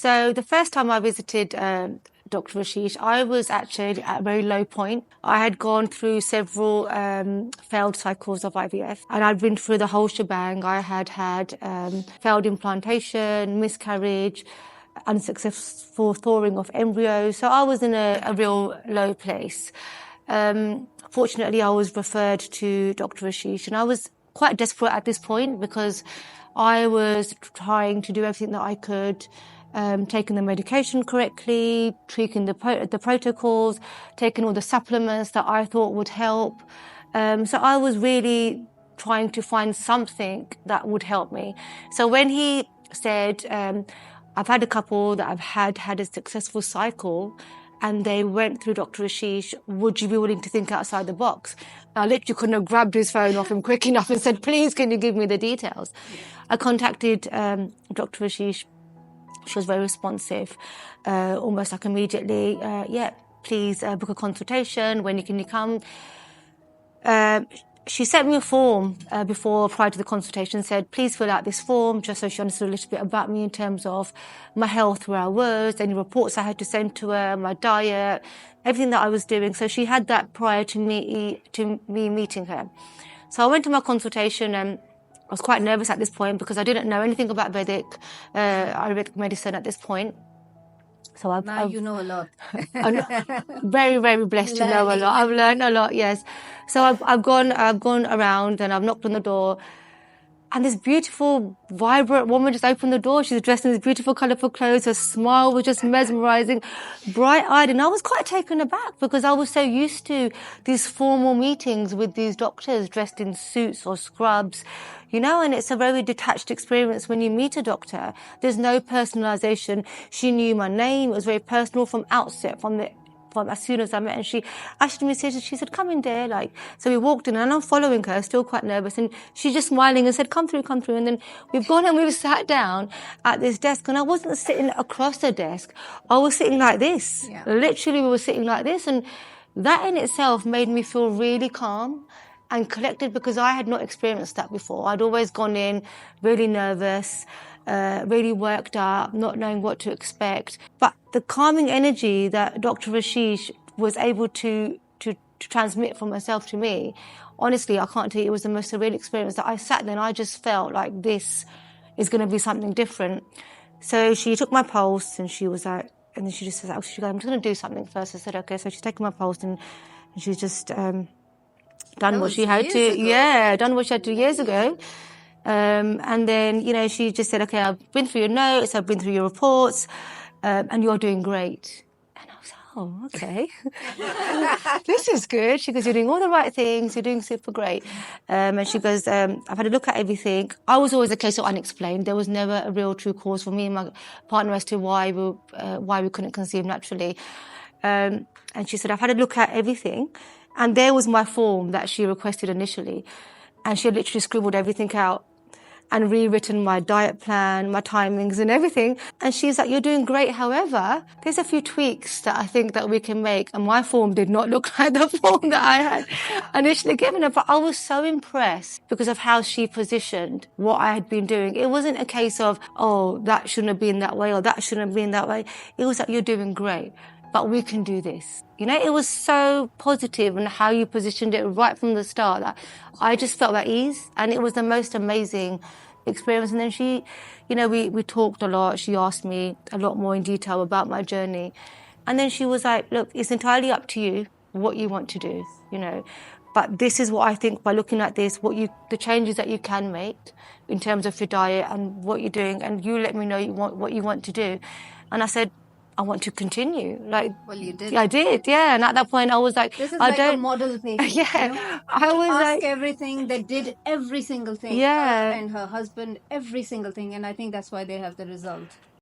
So the first time I visited Dr. Ashish, I was actually at a very low point. I had gone through several failed cycles of IVF, and I'd been through the whole shebang. I had had failed implantation, miscarriage, unsuccessful thawing of embryos. So I was in a real low place. Fortunately, I was referred to Dr. Ashish, and I was quite desperate at this point because I was trying to do everything that I could, taking the medication correctly, tweaking the protocols, taking all the supplements that I thought would help. So I was really trying to find something that would help me. So when he said, I've had a couple that have had a successful cycle, and they went through Dr. Ashish, would you be willing to think outside the box? I literally couldn't have grabbed his phone off him quick enough and said, please, can you give me the details? I contacted Dr. Ashish. She was very responsive, almost like immediately, please book a consultation. When can you come? She sent me a form prior to the consultation, said, please fill out this form, just so she understood a little bit about me in terms of my health, where I was, any reports I had to send to her, my diet, everything that I was doing. So she had that prior to me meeting her. So I went to my consultation, and I was quite nervous at this point because I didn't know anything about Ayurvedic medicine at this point. So you know a lot. I'm very, very blessed to know a lot. I've learned a lot, yes. So I've gone around and I've knocked on the door, and this beautiful, vibrant woman just opened the door. She was dressed in these beautiful, colourful clothes. Her smile was just mesmerising, bright-eyed. And I was quite taken aback because I was so used to these formal meetings with these doctors dressed in suits or scrubs, and it's a very detached experience when you meet a doctor. There's no personalisation. She knew my name. It was very personal from outset, from as soon as I met her. And she asked me, she said, come in there. So we walked in, and I'm following her, still quite nervous. And she's just smiling and said, come through. And then we've gone and we've sat down at this desk. And I wasn't sitting across the desk. I was sitting like this. Yeah. Literally, we were sitting like this. And that in itself made me feel really calm and collected because I had not experienced that before. I'd always gone in really nervous, really worked up, not knowing what to expect. But the calming energy that Dr. Ashish was able to transmit from herself to me, honestly, I can't tell you, it was the most surreal experience that I sat there and I just felt like this is going to be something different. So she took my pulse and she was like, and then she just said, I'm just going to do something first. I said, okay. So she's taken my pulse and she's just done what she had to. Yeah, done what she had to years ago. And then, she just said, okay, I've been through your notes, I've been through your reports, and you're doing great. And I was like, oh, okay. This is good. She goes, you're doing all the right things, you're doing super great. And she goes, I've had a look at everything. I was always a case of unexplained. There was never a real true cause for me and my partner as to why we couldn't conceive naturally. And she said, I've had a look at everything. And there was my form that she requested initially. And she had literally scribbled everything out and rewritten my diet plan, my timings and everything. And she's like, you're doing great. However, there's a few tweaks that I think that we can make. And my form did not look like the form that I had initially given her. But I was so impressed because of how she positioned what I had been doing. It wasn't a case of, oh, that shouldn't have been that way or that shouldn't have been that way. It was like, you're doing great, but we can do this. It was so positive and how you positioned it right from the start that I just felt at ease, and it was the most amazing experience. And then she, we talked a lot. She asked me a lot more in detail about my journey. And then she was like, look, it's entirely up to you what you want to do, But this is what I think by looking at this, the changes that you can make in terms of your diet and what you're doing, and you let me know what you want to do. And I said, I want to continue. Well, you did. I did, yeah. And at that point, I was like, this is a model patient. Yeah. I was everything. They did every single thing. Yeah. And her husband, every single thing. And I think that's why they have the result.